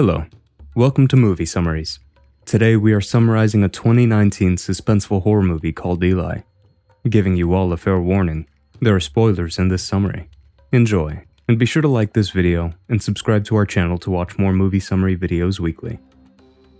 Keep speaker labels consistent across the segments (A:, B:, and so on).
A: Hello, welcome to Movie Summaries. Today we are summarizing a 2019 suspenseful horror movie called Eli. Giving you all a fair warning, there are spoilers in this summary. Enjoy, and be sure to like this video and subscribe to our channel to watch more movie summary videos weekly.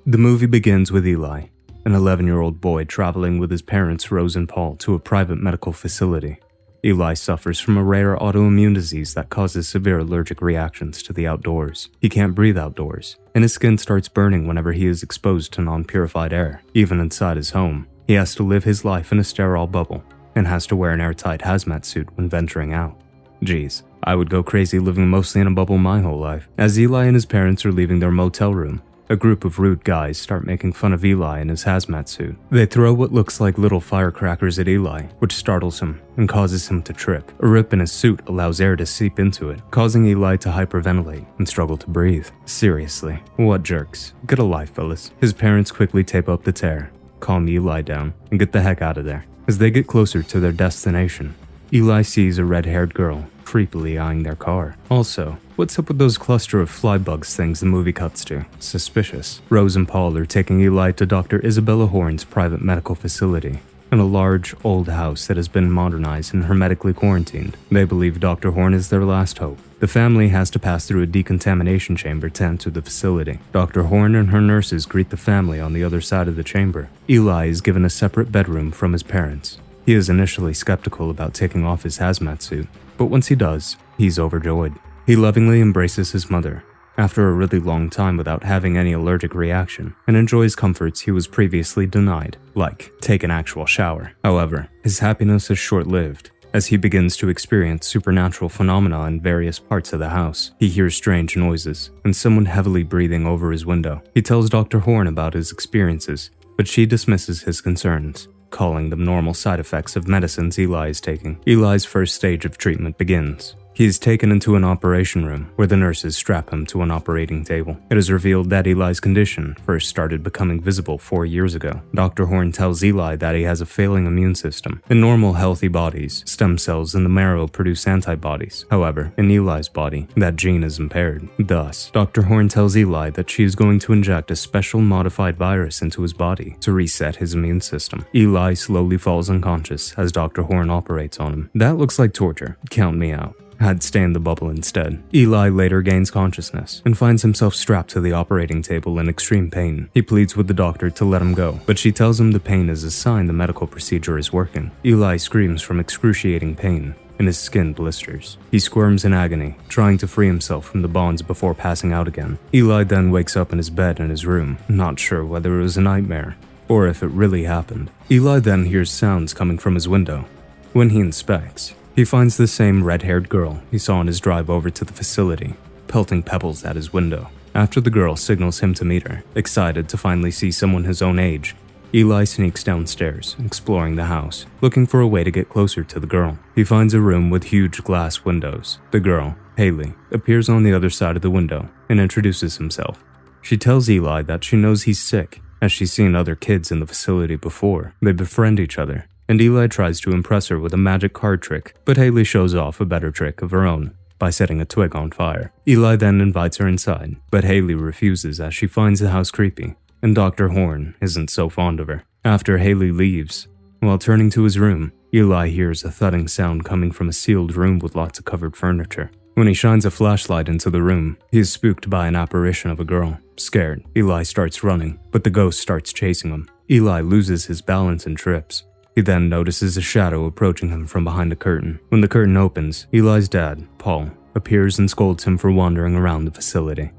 A: The movie begins with Eli, an 11-year-old boy traveling with his parents Rose and Paul to a private medical facility. Eli suffers from a rare autoimmune disease that causes severe allergic reactions to the outdoors. He can't breathe outdoors, and his skin starts burning whenever he is exposed to non-purified air. Even inside his home, he has to live his life in a sterile bubble, and has to wear an airtight hazmat suit when venturing out. Geez, I would go crazy living mostly in a bubble my whole life. As Eli and his parents are leaving their motel room, a group of rude guys start making fun of Eli in his hazmat suit. They throw what looks like little firecrackers at Eli, which startles him and causes him to trip. A rip in his suit allows air to seep into it, causing Eli to hyperventilate and struggle to breathe. Seriously, what jerks. Get a life, fellas. His parents quickly tape up the tear, calm Eli down, and get the heck out of there. As they get closer to their destination, Eli sees a red-haired girl creepily eyeing their car. Also, what's up with those cluster of fly bugs things the movie cuts to? Suspicious. Rose and Paul are taking Eli to Dr. Isabella Horn's private medical facility, in a large, old house that has been modernized and hermetically quarantined. They believe Dr. Horn is their last hope. The family has to pass through a decontamination chamber to enter the facility. Dr. Horn and her nurses greet the family on the other side of the chamber. Eli is given a separate bedroom from his parents. He is initially skeptical about taking off his hazmat suit, but once he does, he's overjoyed. He lovingly embraces his mother, after a really long time without having any allergic reaction, and enjoys comforts he was previously denied, like take an actual shower. However, his happiness is short-lived, as he begins to experience supernatural phenomena in various parts of the house. He hears strange noises, and someone heavily breathing over his window. He tells Dr. Horn about his experiences, but she dismisses his concerns, calling them normal side effects of medicines Eli is taking. Eli's first stage of treatment begins. He is taken into an operation room where the nurses strap him to an operating table. It is revealed that Eli's condition first started becoming visible 4 years ago. Dr. Horn tells Eli that he has a failing immune system. In normal, healthy bodies, stem cells in the marrow produce antibodies. However, in Eli's body, that gene is impaired. Thus, Dr. Horn tells Eli that she is going to inject a special modified virus into his body to reset his immune system. Eli slowly falls unconscious as Dr. Horn operates on him. That looks like torture. Count me out. I'd stay in the bubble instead. Eli later gains consciousness and finds himself strapped to the operating table in extreme pain. He pleads with the doctor to let him go, but she tells him the pain is a sign the medical procedure is working. Eli screams from excruciating pain, and his skin blisters. He squirms in agony, trying to free himself from the bonds before passing out again. Eli then wakes up in his bed in his room, not sure whether it was a nightmare or if it really happened. Eli then hears sounds coming from his window. When he inspects, he finds the same red-haired girl he saw on his drive over to the facility, pelting pebbles at his window. After the girl signals him to meet her, excited to finally see someone his own age, Eli sneaks downstairs, exploring the house, looking for a way to get closer to the girl. He finds a room with huge glass windows. The girl, Haley, appears on the other side of the window and introduces himself. She tells Eli that she knows he's sick, as she's seen other kids in the facility before. They befriend each other, and Eli tries to impress her with a magic card trick, but Haley shows off a better trick of her own by setting a twig on fire. Eli then invites her inside, but Haley refuses as she finds the house creepy, and Dr. Horn isn't so fond of her. After Haley leaves, while turning to his room, Eli hears a thudding sound coming from a sealed room with lots of covered furniture. When he shines a flashlight into the room, he is spooked by an apparition of a girl. Scared, Eli starts running, but the ghost starts chasing him. Eli loses his balance and trips. He then notices a shadow approaching him from behind a curtain. When the curtain opens, Eli's dad, Paul, appears and scolds him for wandering around the facility.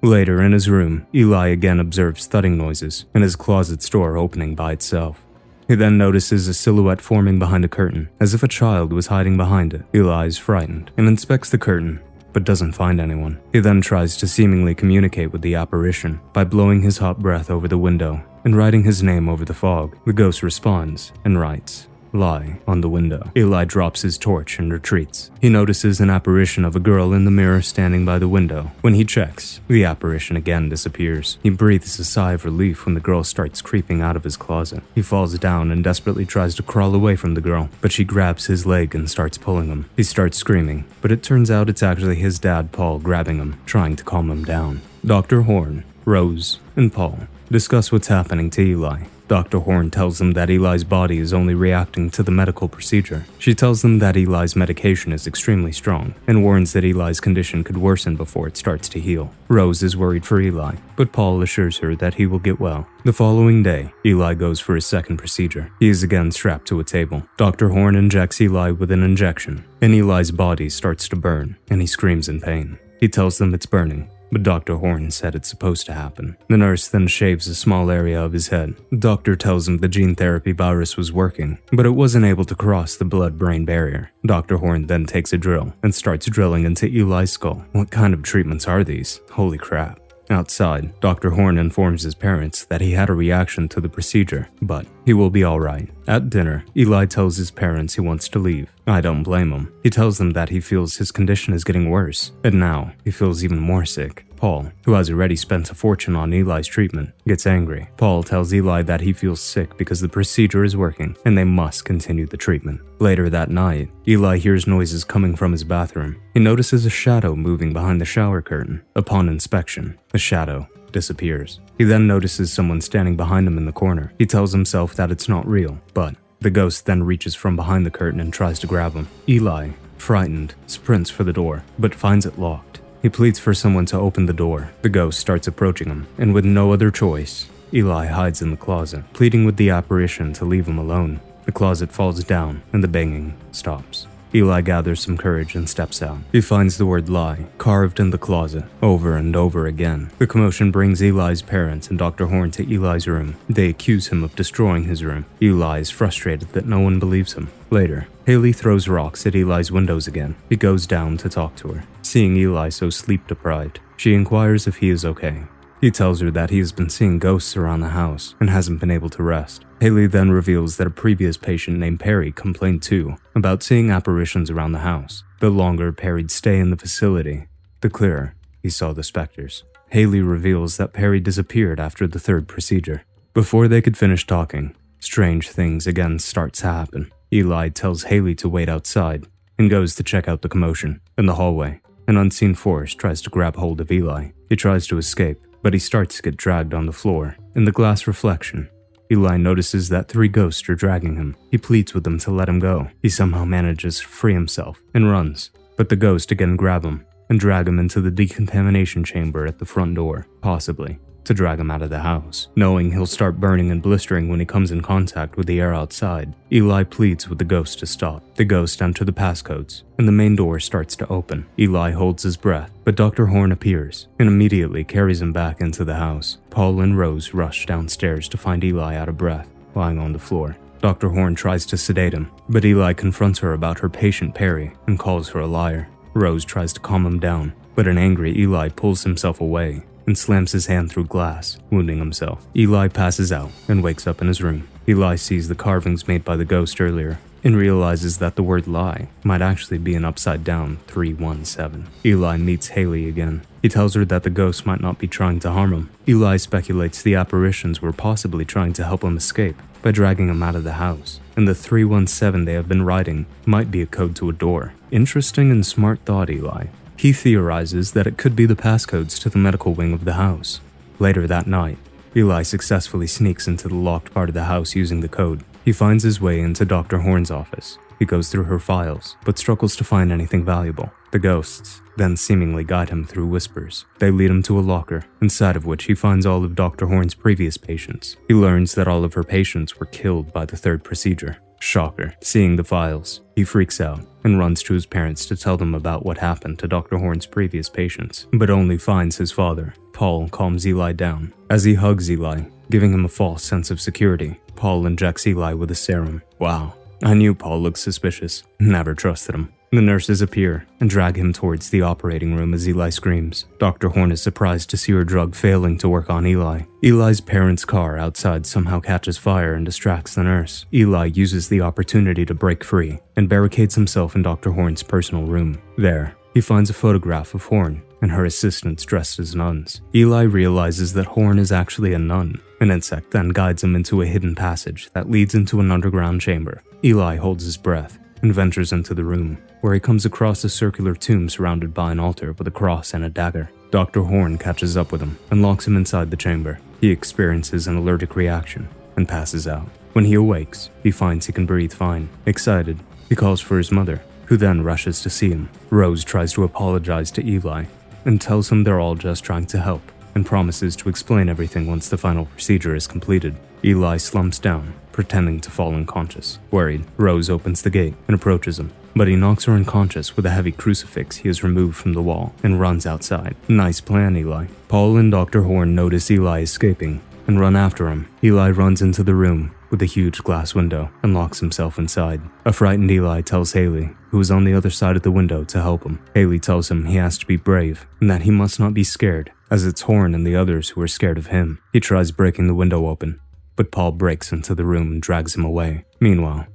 A: Later in his room, Eli again observes thudding noises and his closet's door opening by itself. He then notices a silhouette forming behind a curtain, as if a child was hiding behind it. Eli is frightened and inspects the curtain, but doesn't find anyone. He then tries to seemingly communicate with the apparition by blowing his hot breath over the window and writing his name over the fog. The ghost responds and writes, "Lie," on the window. Eli drops his torch and retreats. He notices an apparition of a girl in the mirror standing by the window. When he checks, the apparition again disappears. He breathes a sigh of relief when the girl starts creeping out of his closet. He falls down and desperately tries to crawl away from the girl, but she grabs his leg and starts pulling him. He starts screaming, but it turns out it's actually his dad, Paul, grabbing him, trying to calm him down. Dr. Horn, Rose, and Paul discuss what's happening to Eli. Dr. Horn tells them that Eli's body is only reacting to the medical procedure. She tells them that Eli's medication is extremely strong and warns that Eli's condition could worsen before it starts to heal. Rose is worried for Eli, but Paul assures her that he will get well. The following day, Eli goes for his second procedure. He is again strapped to a table. Dr. Horn injects Eli with an injection, and Eli's body starts to burn, and he screams in pain. He tells them it's burning, but Dr. Horn said it's supposed to happen. The nurse then shaves a small area of his head. The doctor tells him the gene therapy virus was working, but it wasn't able to cross the blood-brain barrier. Dr. Horn then takes a drill and starts drilling into Eli's skull. What kind of treatments are these? Holy crap. Outside, Dr. Horn informs his parents that he had a reaction to the procedure, but he will be alright. At dinner, Eli tells his parents he wants to leave. I don't blame him. He tells them that he feels his condition is getting worse, and now he feels even more sick. Paul, who has already spent a fortune on Eli's treatment, gets angry. Paul tells Eli that he feels sick because the procedure is working and they must continue the treatment. Later that night, Eli hears noises coming from his bathroom. He notices a shadow moving behind the shower curtain. Upon inspection, the shadow disappears. He then notices someone standing behind him in the corner. He tells himself that it's not real, but the ghost then reaches from behind the curtain and tries to grab him. Eli, frightened, sprints for the door, but finds it locked. He pleads for someone to open the door. The ghost starts approaching him, and with no other choice, Eli hides in the closet, pleading with the apparition to leave him alone. The closet falls down, and the banging stops. Eli gathers some courage and steps out. He finds the word lie carved in the closet over and over again. The commotion brings Eli's parents and Dr. Horn to Eli's room. They accuse him of destroying his room. Eli is frustrated that no one believes him. Later, Haley throws rocks at Eli's windows again. He goes down to talk to her. Seeing Eli so sleep-deprived, she inquires if he is okay. He tells her that he has been seeing ghosts around the house and hasn't been able to rest. Haley then reveals that a previous patient named Perry complained too about seeing apparitions around the house. The longer Perry'd stay in the facility, the clearer he saw the specters. Haley reveals that Perry disappeared after the third procedure. Before they could finish talking, strange things again start to happen. Eli tells Haley to wait outside and goes to check out the commotion. In the hallway, an unseen force tries to grab hold of Eli. He tries to escape, but he starts to get dragged on the floor. In the glass reflection, Eli notices that 3 ghosts are dragging him. He pleads with them to let him go. He somehow manages to free himself and runs, but the ghosts again grab him and drag him into the decontamination chamber at the front door, possibly to drag him out of the house. Knowing he'll start burning and blistering when he comes in contact with the air outside, Eli pleads with the ghosts to stop. The ghosts enter the passcodes, and the main door starts to open. Eli holds his breath, but Dr. Horn appears and immediately carries him back into the house. Paul and Rose rush downstairs to find Eli out of breath, lying on the floor. Dr. Horn tries to sedate him, but Eli confronts her about her patient Perry and calls her a liar. Rose tries to calm him down, but an angry Eli pulls himself away and slams his hand through glass, wounding himself. Eli passes out and wakes up in his room. Eli sees the carvings made by the ghost earlier and realizes that the word lie might actually be an upside-down 317. Eli meets Haley again. He tells her that the ghost might not be trying to harm him. Eli speculates the apparitions were possibly trying to help him escape by dragging him out of the house, and the 317 they have been writing might be a code to a door. Interesting and smart thought, Eli. He theorizes that it could be the passcodes to the medical wing of the house. Later that night, Eli successfully sneaks into the locked part of the house using the code. He finds his way into Dr. Horn's office. He goes through her files, but struggles to find anything valuable. The ghosts then seemingly guide him through whispers. They lead him to a locker, inside of which he finds all of Dr. Horn's previous patients. He learns that all of her patients were killed by the third procedure. Shocker. Seeing the files, he freaks out and runs to his parents to tell them about what happened to Dr. Horn's previous patients, but only finds his father. Paul calms Eli down. As he hugs Eli, giving him a false sense of security, Paul injects Eli with a serum. Wow, I knew Paul looked suspicious. Never trusted him. The nurses appear and drag him towards the operating room as Eli screams. Dr. Horn is surprised to see her drug failing to work on Eli. Eli's parents' car outside somehow catches fire and distracts the nurse. Eli uses the opportunity to break free and barricades himself in Dr. Horn's personal room. There, he finds a photograph of Horn and her assistants dressed as nuns. Eli realizes that Horn is actually a nun. An insect then guides him into a hidden passage that leads into an underground chamber. Eli holds his breath and ventures into the room, where he comes across a circular tomb surrounded by an altar with a cross and a dagger. Dr. Horn catches up with him and locks him inside the chamber. He experiences an allergic reaction and passes out. When he awakes, he finds he can breathe fine. Excited, he calls for his mother, who then rushes to see him. Rose tries to apologize to Eli and tells him they're all just trying to help, and promises to explain everything once the final procedure is completed. Eli slumps down, pretending to fall unconscious. Worried, Rose opens the gate and approaches him, but he knocks her unconscious with a heavy crucifix he has removed from the wall and runs outside. Nice plan, Eli. Paul and Dr. Horn notice Eli escaping and run after him. Eli runs into the room with a huge glass window and locks himself inside. A frightened Eli tells Haley, who is on the other side of the window, to help him. Haley tells him he has to be brave and that he must not be scared, as it's Horn and the others who are scared of him. He tries breaking the window open, but Paul breaks into the room and drags him away. Meanwhile,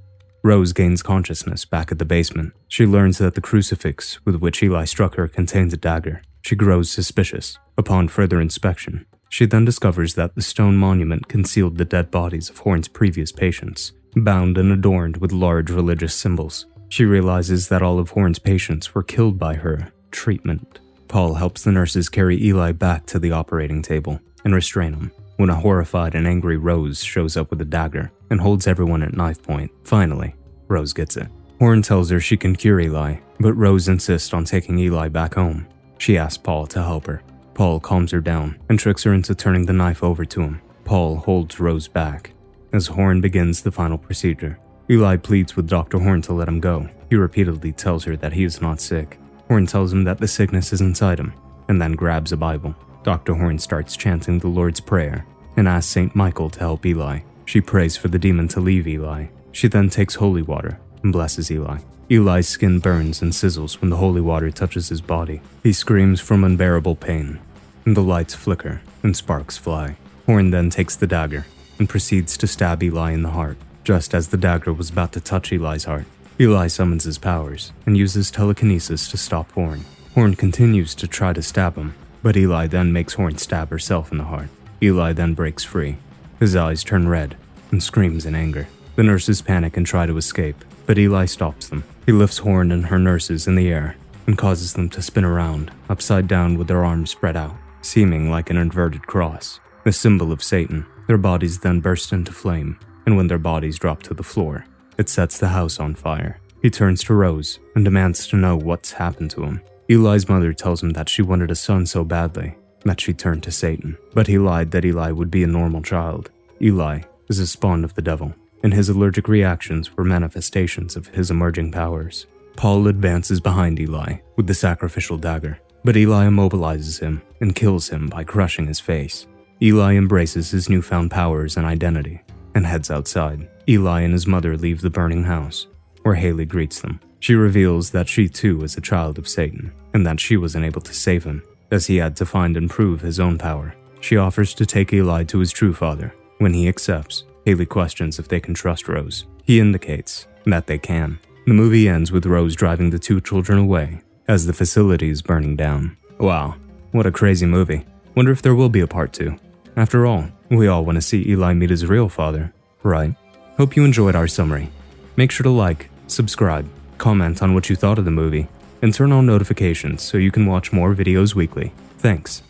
A: Rose gains consciousness back at the basement. She learns that the crucifix with which Eli struck her contains a dagger. She grows suspicious. Upon further inspection, she then discovers that the stone monument concealed the dead bodies of Horn's previous patients, bound and adorned with large religious symbols. She realizes that all of Horn's patients were killed by her treatment. Paul helps the nurses carry Eli back to the operating table and restrain him, when a horrified and angry Rose shows up with a dagger and holds everyone at knife point. Finally, Rose gets it. Horn tells her she can cure Eli, but Rose insists on taking Eli back home. She asks Paul to help her. Paul calms her down and tricks her into turning the knife over to him. Paul holds Rose back as Horn begins the final procedure. Eli pleads with Dr. Horn to let him go. He repeatedly tells her that he is not sick. Horn tells him that the sickness is inside him, and then grabs a Bible. Dr. Horn starts chanting the Lord's Prayer and asks St. Michael to help Eli. She prays for the demon to leave Eli. She then takes holy water and blesses Eli. Eli's skin burns and sizzles when the holy water touches his body. He screams from unbearable pain, and the lights flicker and sparks fly. Horn then takes the dagger and proceeds to stab Eli in the heart. Just as the dagger was about to touch Eli's heart, Eli summons his powers and uses telekinesis to stop Horn. Horn continues to try to stab him, but Eli then makes Horn stab herself in the heart. Eli then breaks free. His eyes turn red and screams in anger. The nurses panic and try to escape, but Eli stops them. He lifts Horn and her nurses in the air and causes them to spin around, upside down with their arms spread out, seeming like an inverted cross, the symbol of Satan. Their bodies then burst into flame, and when their bodies drop to the floor, it sets the house on fire. He turns to Rose and demands to know what's happened to him. Eli's mother tells him that she wanted a son so badly that she turned to Satan, but he lied that Eli would be a normal child. Eli is a spawn of the devil, and his allergic reactions were manifestations of his emerging powers. Paul advances behind Eli with the sacrificial dagger, but Eli immobilizes him and kills him by crushing his face. Eli embraces his newfound powers and identity and heads outside. Eli and his mother leave the burning house, where Haley greets them. She reveals that she too is a child of Satan, and that she was unable to save him, as he had to find and prove his own power. She offers to take Eli to his true father. When he accepts, Haley questions if they can trust Rose. He indicates that they can. The movie ends with Rose driving the two children away as the facility is burning down. Wow, what a crazy movie. Wonder if there will be a part 2. After all, we all want to see Eli meet his real father, right? Hope you enjoyed our summary. Make sure to like, subscribe, comment on what you thought of the movie, and turn on notifications so you can watch more videos weekly. Thanks.